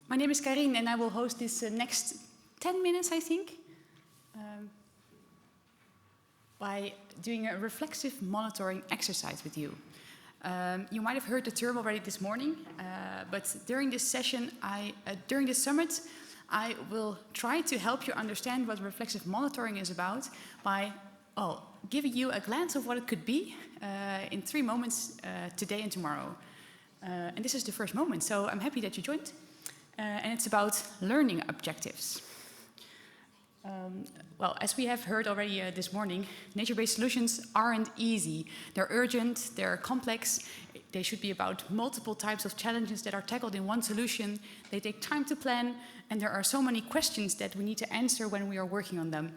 My name is Carien and I will host this next 10 minutes, I think, by doing a reflexive monitoring exercise with you. You might have heard the term already this morning, but during this session, during this summit, I will try to help you understand what reflexive monitoring is about by giving you a glance of what it could be in 3 moments today and tomorrow. And this is the first moment, so I'm happy that you joined. And it's about learning objectives. Well, as we have heard already this morning, nature-based solutions aren't easy. They're urgent, they're complex, they should be about multiple types of challenges that are tackled in one solution. They take time to plan, and there are so many questions that we need to answer when we are working on them.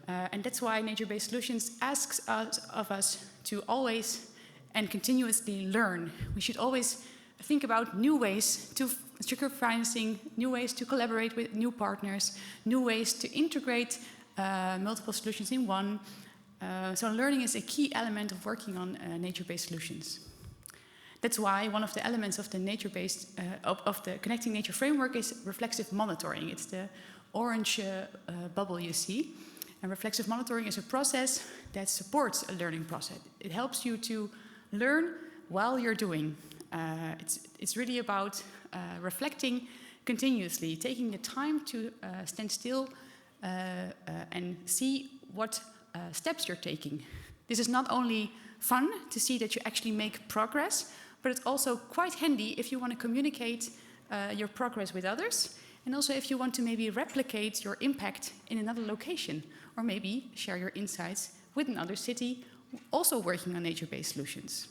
And that's why nature-based solutions asks of us to always and continuously learn. We should always think about new ways to secure financing, new ways to collaborate with new partners, new ways to integrate multiple solutions in one. So learning is a key element of working on nature-based solutions. That's why one of the elements of the nature-based, of the Connecting Nature framework is reflexive monitoring. It's the orange bubble you see. And reflexive monitoring is a process that supports a learning process. It helps you to learn while you're doing. It's really about reflecting continuously, taking the time to stand still and see what steps you're taking. This is not only fun to see that you actually make progress, but it's also quite handy if you want to communicate your progress with others, and also if you want to maybe replicate your impact in another location, or maybe share your insights with another city also working on nature-based solutions.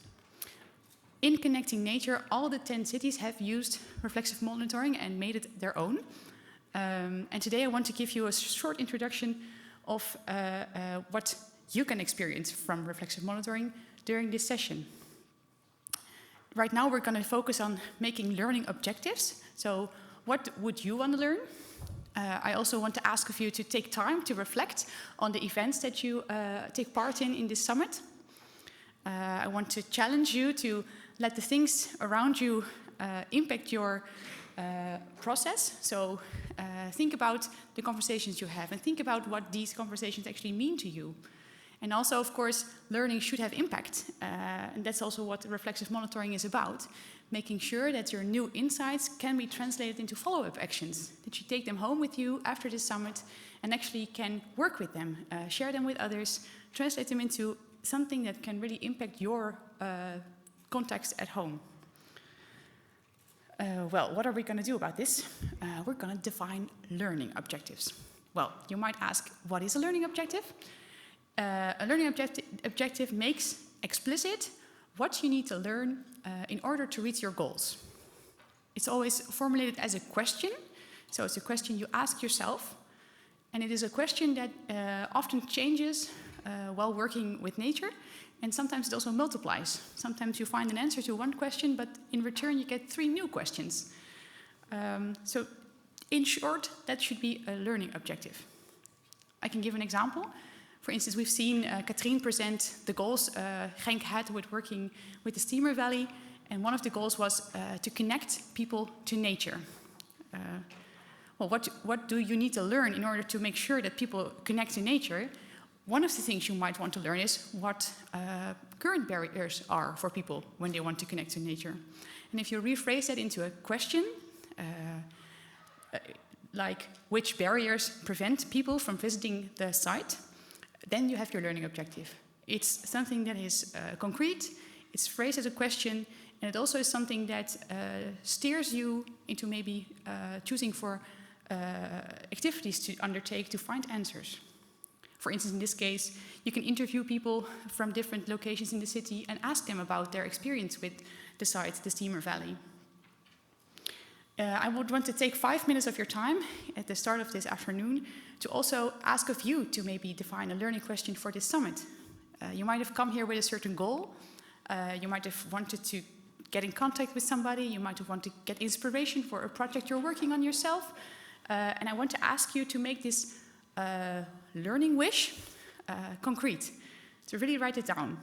In Connecting Nature, all the 10 cities have used reflexive monitoring and made it their own. And today I want to give you a short introduction of what you can experience from reflexive monitoring during this session. Right now we're going to focus on making learning objectives. So what would you want to learn? I also want to ask of you to take time to reflect on the events that you take part in this summit. I want to challenge you to let the things around you impact your process. So think about the conversations you have and think about what these conversations actually mean to you. And also, of course, learning should have impact. And that's also what reflexive monitoring is about. Making sure that your new insights can be translated into follow-up actions, that you take them home with you after this summit and actually can work with them, share them with others, translate them into something that can really impact your context at home. Well, what are we going to do about this? We're going to define learning objectives. Well, you might ask, what is a learning objective? A learning objective makes explicit what you need to learn in order to reach your goals. It's always formulated as a question, so it's a question you ask yourself, and it is a question that often changes while working with nature, and sometimes it also multiplies. Sometimes you find an answer to one question, but in return you get 3 new questions. So in short, that should be a learning objective. I can give an example. For instance, we've seen Katrien present the goals Genk had with working with the Steamer Valley, and one of the goals was to connect people to nature. Well, what do you need to learn in order to make sure that people connect to nature? One of the things you might want to learn is what current barriers are for people when they want to connect to nature. And if you rephrase that into a question, like which barriers prevent people from visiting the site, then you have your learning objective. It's something that is concrete, it's phrased as a question, and it also is something that steers you into maybe choosing for activities to undertake to find answers. For instance, in this case, you can interview people from different locations in the city and ask them about their experience with the site, the Steamer Valley. I would want to take 5 minutes of your time at the start of this afternoon to also ask of you to maybe define a learning question for this summit. You might have come here with a certain goal. You might have wanted to get in contact with somebody. You might have wanted to get inspiration for a project you're working on yourself. And I want to ask you to make this learning wish concrete, to really write it down.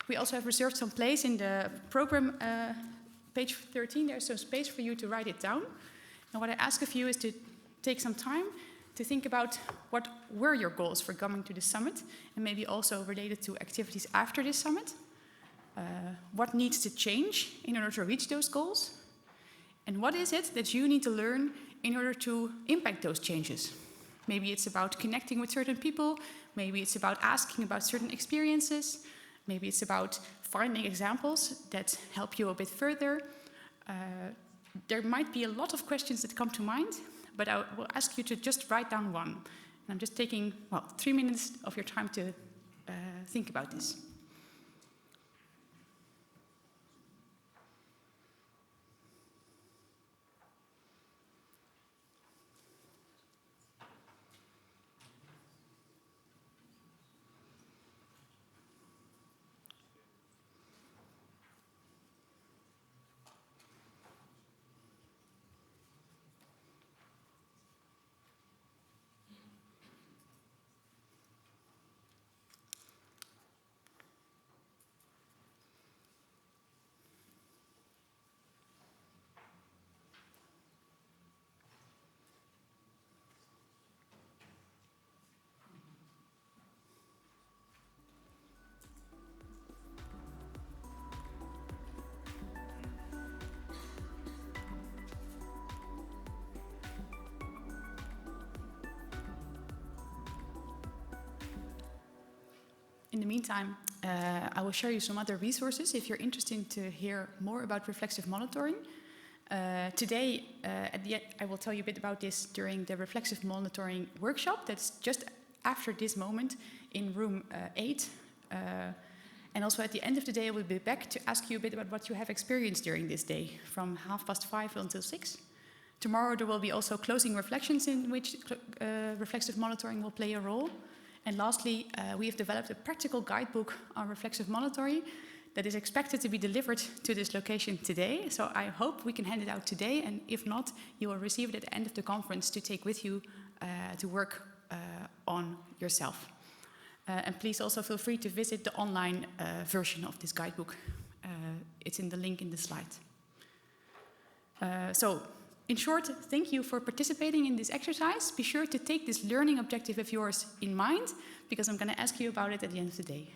We also have reserved some place in the program, page 13. There's some space for you to write it down. And what I ask of you is to take some time to think about what were your goals for coming to the summit, and maybe also related to activities after this summit. What needs to change in order to reach those goals? And what is it that you need to learn in order to impact those changes? Maybe it's about connecting with certain people, maybe it's about asking about certain experiences, maybe it's about finding examples that help you a bit further. There might be a lot of questions that come to mind, but I will ask you to just write down one. And I'm just taking, 3 minutes of your time to think about this. In the meantime, I will share you some other resources if you're interested to hear more about reflexive monitoring. Today, at the end, I will tell you a bit about this during the reflexive monitoring workshop that's just after this moment in room 8. And also at the end of the day, I will be back to ask you a bit about what you have experienced during this day, from 5:30 until 6. Tomorrow there will be also closing reflections in which reflexive monitoring will play a role. And lastly, we have developed a practical guidebook on reflexive monitoring that is expected to be delivered to this location today. So I hope we can hand it out today, and if not, you will receive it at the end of the conference to take with you to work on yourself. And please also feel free to visit the online version of this guidebook. It's in the link in the slide. So, in short, thank you for participating in this exercise. Be sure to take this learning objective of yours in mind, because I'm going to ask you about it at the end of the day.